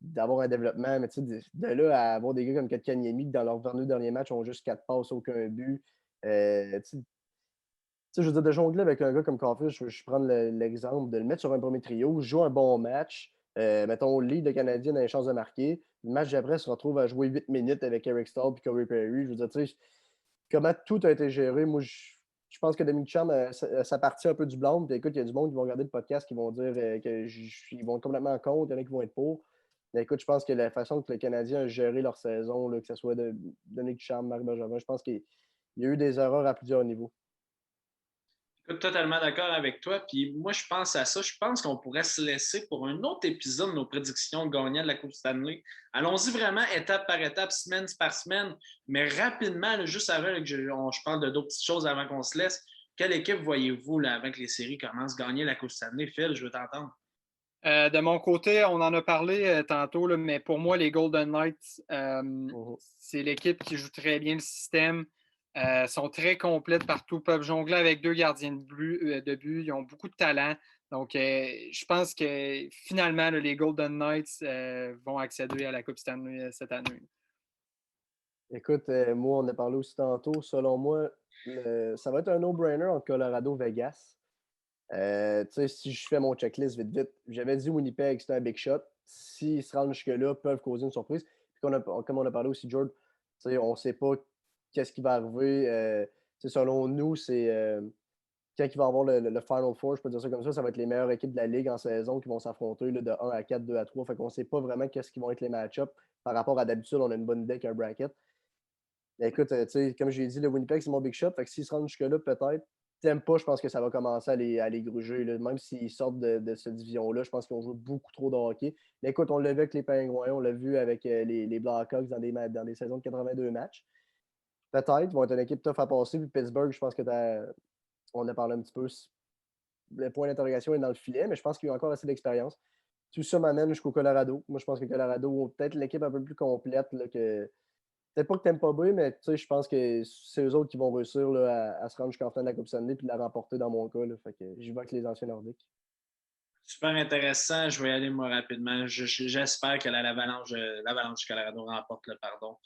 d'avoir un développement. Mais, tu sais, de là à avoir des gars comme Kotkaniemi qui, dans leurs 22 derniers matchs, ont juste 4 passes, aucun but. Tu sais, je veux dire, de jongler avec un gars comme Caulfield, je prends l'exemple de le mettre sur un premier trio, joue un bon match, mettons, lead le Canadien dans les chances de marquer. Le match d'après se retrouve à jouer 8 minutes avec Eric Stahl et Corey Perry. Je veux dire, tu sais, comment tout a été géré, moi, je pense que Dominique Cham, ça partit un peu du blâme. Puis écoute, il y a du monde qui vont regarder le podcast qui vont dire qu'ils vont être complètement contre, il y en a qui vont être pour. Mais écoute, je pense que la façon que le Canadien a géré leur saison, là, que ce soit de Dominique Cham, Marc Bergevin, je pense qu'il y a eu des erreurs à plusieurs niveaux. Totalement d'accord avec toi. Puis moi, je pense à ça. Je pense qu'on pourrait se laisser pour un autre épisode de nos prédictions gagnantes de la Coupe Stanley. Allons-y vraiment étape par étape, semaine par semaine. Mais rapidement, là, juste avant que je parle de d'autres petites choses avant qu'on se laisse, quelle équipe voyez-vous là, avant que les séries commencent à gagner la Coupe Stanley? Phil, je veux t'entendre. De mon côté, on en a parlé tantôt, là, mais pour moi, les Golden Knights, c'est l'équipe qui joue très bien le système. Sont très complètes partout, peuvent jongler avec deux gardiens de but. Ils ont beaucoup de talent. Donc, je pense que finalement, là, les Golden Knights vont accéder à la Coupe Stanley cette année. Écoute, moi, on a parlé aussi tantôt. Selon moi, ça va être un no-brainer entre Colorado et Vegas. Tu sais, si je fais mon checklist vite, vite, j'avais dit Winnipeg, c'était un big shot. S'ils se rendent jusque-là, peuvent causer une surprise. Puis comme on a parlé aussi, George, tu sais, on ne sait pas qu'est-ce qui va arriver. Selon nous, c'est quand il va avoir le Final Four, je peux dire ça comme ça va être les meilleures équipes de la Ligue en saison qui vont s'affronter là, de 1 à 4, 2 à 3. Fait qu'on ne sait pas vraiment qu'est-ce qui vont être les match-ups. Par rapport à d'habitude, on a une bonne idée qu'un bracket. Mais écoute, comme je l'ai dit, le Winnipeg, c'est mon big shot. Fait que s'ils se rendent jusque-là, peut-être. T'aimes pas, je pense que ça va commencer à les gruger. Là. Même s'ils sortent de cette division-là, je pense qu'ils ont joué beaucoup trop de hockey. Mais écoute, on l'a vu avec les Pingouins, on l'a vu avec les Blackhawks dans des saisons de 82 matchs. Peut-être, ils vont être une équipe tough à passer. Puis Pittsburgh, je pense que on a parlé un petit peu. Le point d'interrogation est dans le filet, mais je pense qu'ils ont encore assez d'expérience. Tout ça m'amène jusqu'au Colorado. Moi, je pense que Colorado, peut-être l'équipe un peu plus complète là, que peut-être pas que t'aimes pas B, mais je pense que c'est eux autres qui vont réussir là, à se rendre jusqu'en fin de la Coupe Stanley et de la remporter dans mon cas. Là. Fait que j'y vais avec les anciens Nordiques. Super intéressant. Je vais y aller moi rapidement. J'espère que l'Avalanche du Colorado remporte le pardon.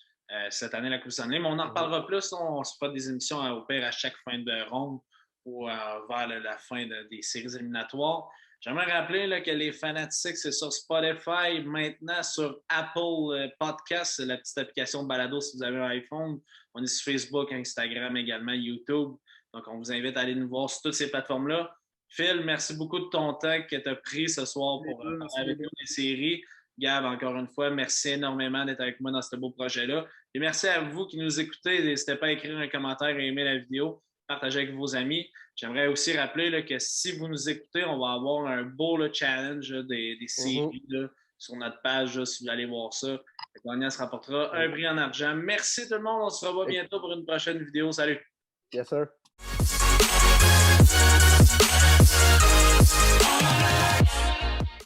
cette année, la Coupe Stanley. Mais on en reparlera plus. On se fera des émissions au pire à chaque fin de ronde ou vers la fin des séries éliminatoires. J'aimerais rappeler là, que les Fanatics, c'est sur Spotify, maintenant sur Apple Podcast, c'est la petite application de balado si vous avez un iPhone. On est sur Facebook, Instagram également, YouTube. Donc, on vous invite à aller nous voir sur toutes ces plateformes-là. Phil, merci beaucoup de ton temps que tu as pris ce soir pour parler avec nous des séries. Gab, encore une fois, merci énormément d'être avec moi dans ce beau projet-là. Et merci à vous qui nous écoutez. N'hésitez pas à écrire un commentaire et aimer la vidéo. Partagez avec vos amis. J'aimerais aussi rappeler là, que si vous nous écoutez, on va avoir un beau là, challenge là, des séries là, sur notre page, là, si vous allez voir ça. Le gagnant se rapportera un prix en argent. Merci tout le monde. On se revoit bientôt pour une prochaine vidéo. Salut! Yes, sir.